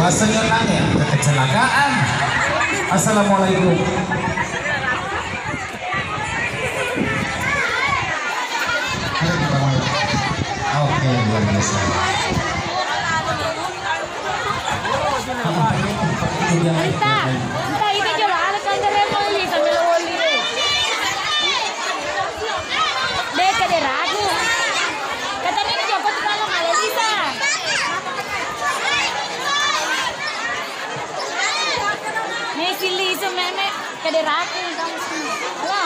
Rasanya nanya kecelakaan. Assalamualaikum. Oke, luar biasa. Entah itu coba alat kantor yang mau lihat sambil woli deh. Dek kade ragu. Katanya ini coba tuh kalau nggak bisa. Nih sili sebenarnya kade ragu kamu sini. Halo.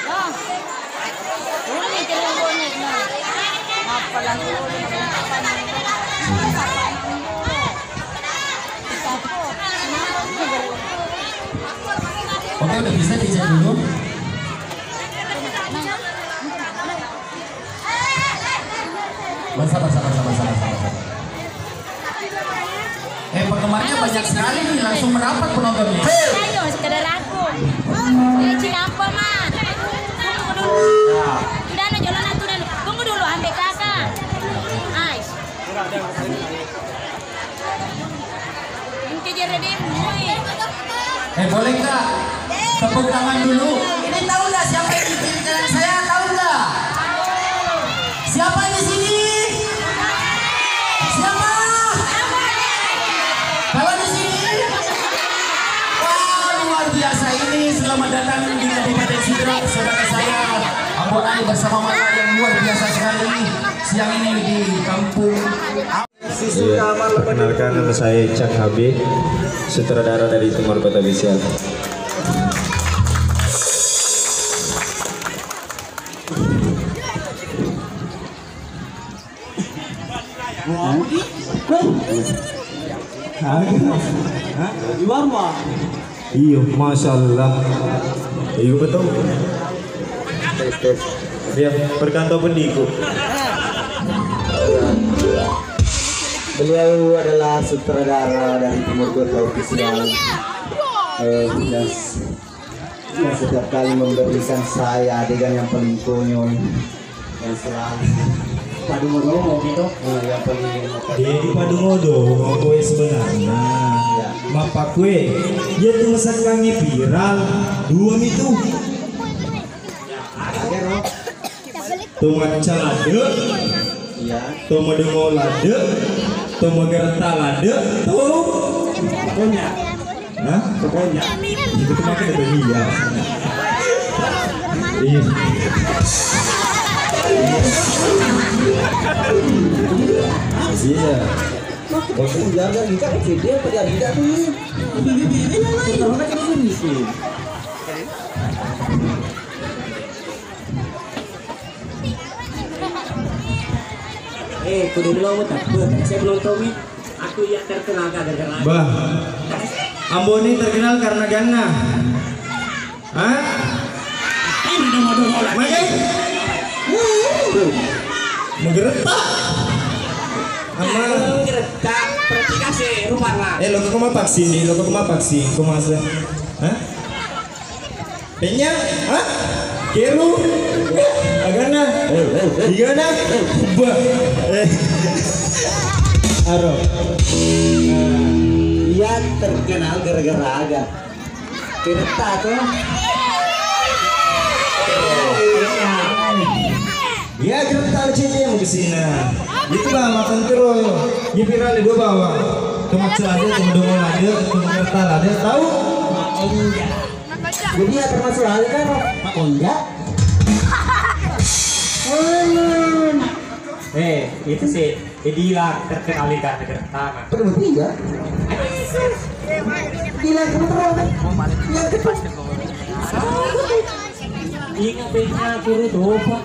Oh. Ini kalian bonek nah. Apa lagi? Oke, udah bisa dicek dulu. Sabar. Penggemarnya banyak sekali nih, langsung merapat penontonnya. Ayo, sekedar aku. Ini apa, Man? Tunggu dulu. Udah, jalan aturan. Tunggu dulu, ambil kakak. Ais. Ini kejar dia, Boleh nggak? Tepuk tangan dulu. Ini tahu nggak siapa yang di kiri kanan saya? Tahu nggak? Siapa di sini? Siapa? Kalau di sini? Wah, luar biasa ini. Selamat datang di Kabupaten Sidrap, saudara saya. Ambonai bersama Mala yang luar biasa sekali. Siang ini di kampung. Ya, perkenalkan nama saya Cak Habib, sutradara dari Timur Kota Official. Iya, masya Allah. Iya betul. Dia perkantor pendiku. Beliau adalah sutradara dari Timur Kota Official yang setiap kali memberikan saya adegan yang paling konyol yang selalu padu ngodo gitu yang paling Di padu ngodo kue sebenarnya mapa kue dia tuh masak kami viral dua itu tuh manca lade ya tuh mau lade tuh mau gerta lade tuh pokoknya hah pokoknya itu makan ada dia iya iya waktu jaga kita dia pada tidak tuh pertama kan ini sih kudu dulu mau takut saya belum tahu aku yang terkenal gara-gara bah Amboni terkenal karena gana hah ini udah mau dong lagi mau geretak ama geretak praktikasi rupanya lo kok mau vaksin nih lo kok mau vaksin kok masa hah penya hah keru agana igana bah aro dia terkenal gara-gara agak geretak tuh ya geretak cinta mau kesini itulah makan terus ya viral di dua bawah kemak selada kemudian ada kemudian ada tahu jadi ya termasuk hal kan Pak Onja itu sih Edila terkenal di karena gertakan. perlu tiga gila kamu terlalu Ingat punya guru dopa.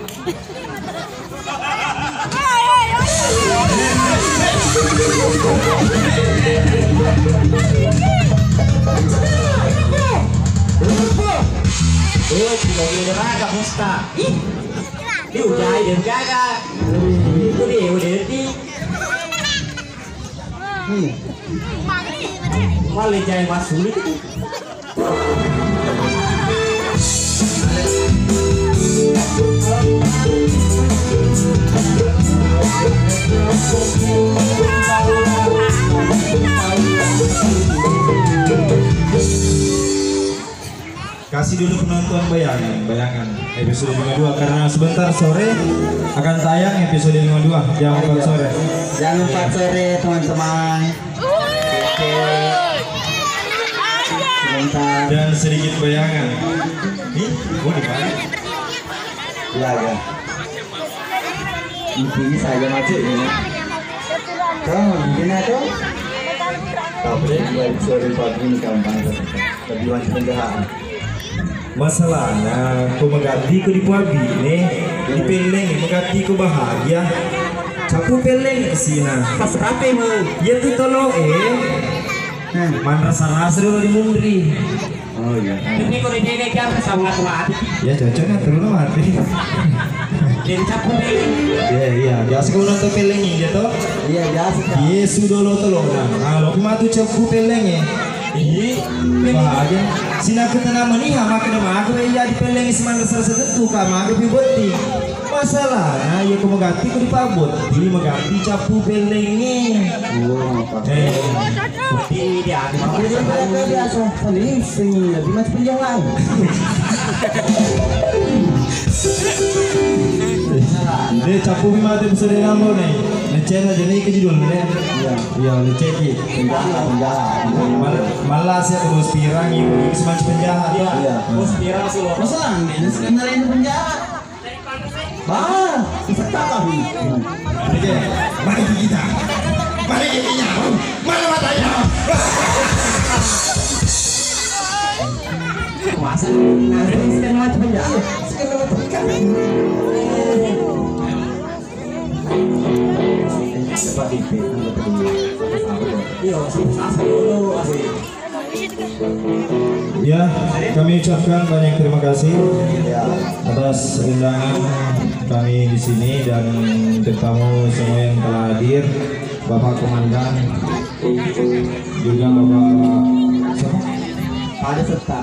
Tidak raga musta. Ini udah dan gaga. Itu dia udah di. Malah jaya masuk itu. kasih dulu penonton bayangan episode 52 karena sebentar sore akan tayang episode 52 jam 4 sore. Jam 4 sore teman-teman. Oke. Sebentar. Dan sedikit bayangan. Ih, gua di mana? Ya, ya. Ini saja maju ini. Gini tuh. Tapi buat sore pagi ini gampang lebih banyak penjahat. Masalahnya ku mengganti ku dipuabi nih di peleng mengganti ku bahagia capu peleng kesina pas rapi mah ya tuh tolong man rasa dulu di mundri. Oh iya. Ini kok ini kan sama mati. Ya cocok kan terus mati. Jadi capu ini. Iya biasa kau nonton peleng ini tuh. Iya biasa. Yesus dulu tolong nah kalau matu capu peleng ya. Iya, bahagia. Sina kita nama ni hama kena mahu ya di peleng seman besar setentu kama aku piboti. Masalah, nah ya aku mengganti aku dipabot. Dia mengganti capu pelengnya. Ini dia. Biasa. Paling sing lebih macam penjalan. Dia capu bima tu besar nama ni. Leceh aja ni kejudul ni. Iya, leceh ki. Penjahat. Malah saya terus pirang ini semacam penjahat. Iya. Konspirasi sih loh. Masalah ini sebenarnya itu penjahat. Bah, kita kami. Oke, mari kita. Mari kita. Mana matanya? Masa ini sekarang macam penjahat. Sekarang macam kami. Cepat itu. Iya, asal dulu asal. Ya, kami ucapkan banyak terima kasih Ya. atas undangan kami di sini dan tetamu semua yang telah hadir, Bapak Komandan, juga Bapak siapa? Pada serta.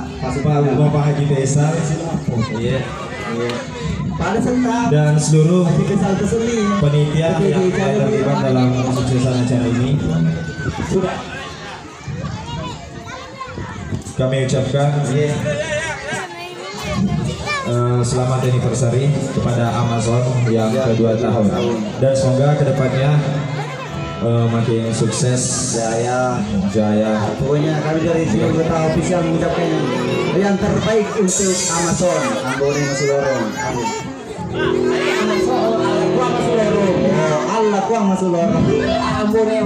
Bapak Haji Faisal, iya, Pada serta. dan seluruh Haji Faisal Keseli. panitia yang telah terlibat dalam kesuksesan acara ini. Sudah. Kami ucapkan selamat anniversary kepada Amazon yang kedua tahun dan semoga kedepannya makin sukses jaya. Pokoknya kami dari sini anggota official mengucapkan yang terbaik untuk Amazon. Ambore Masulorong. Allah kuang Masulorong. Ambore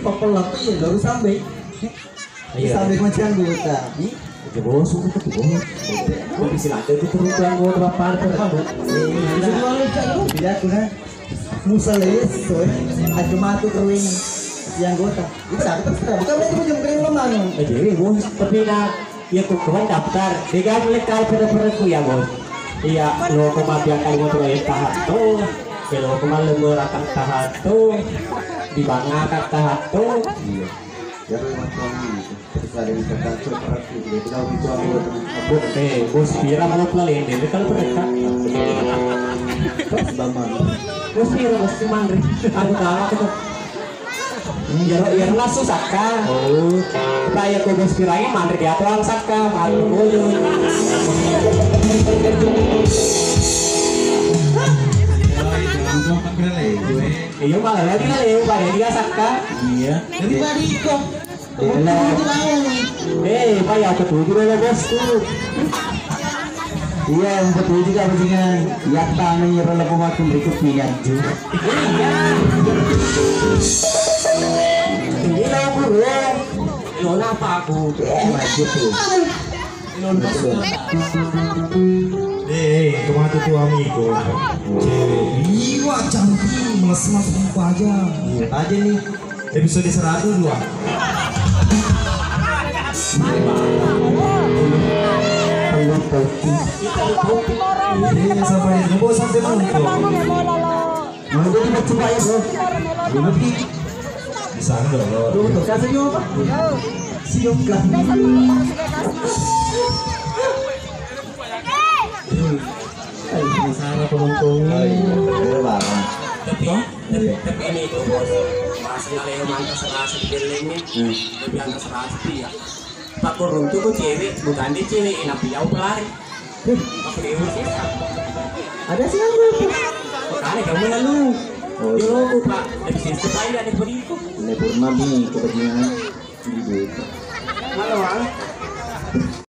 Popolak iya baru sampai. Sampai macam anggota. Jebol suku tu bos. Kau bisa ada tu terus anggota berapa terkabut. Tidak kuna. Musa leis, ada matu kawin yang anggota. Itu dah kita bukan lagi macam kering lemah. Jadi bos seperti nak ya tu kawan daftar. Tiga boleh kali pada ku ya bos. Iya, lo kematian kali motor yang tahap tu. Kalau kemarin merakan tahap tu, dibangakan tahap tu. Jadi macam terus ada yang terkacau perhati. Dia tahu itu anggota. Bos pira mau pelin, dia kalau mereka. Bambang. Bos pira bos mangri. Aku tahu aku tu. Yang langsung saka. Oh, kaya ko bos pira ini mangri dia tu ang saka, malu bolu. Iyo malah lagi lah leo pada dia saka. Iya. Dari Bariko. Payah ketujuh lah bos tu. Iya, yang betul juga bajingan. Yang tanah nyerah lagu makin berikut minyak juga. Ini lah aku ya. Lo apa aku? Maju tuh. Kemana tuh amigo? Cewek, iya cantik, mas-mas apa aja. Aja nih, episode 102. Sampai nunggu sampai nunggu. Mau jadi macam apa ya bro? Lebih. Bisa dong. Untuk kasihnya apa? Siap lah. Sana penonton. Berbarang. Tapi ini itu bos. Masih ada yang mantas serasa di bilingnya. Lebih antas serasa ya. Pak Kurung tuh kok cewek, bukan dia cewek, enak jauh pelari. Aku dewa sih. Ada siapa? Makanya kamu lalu. Oh, Yo, Pak, dari sini supaya ada beriku. Lebur mami kepentingan. Ibu. Halo, Bang.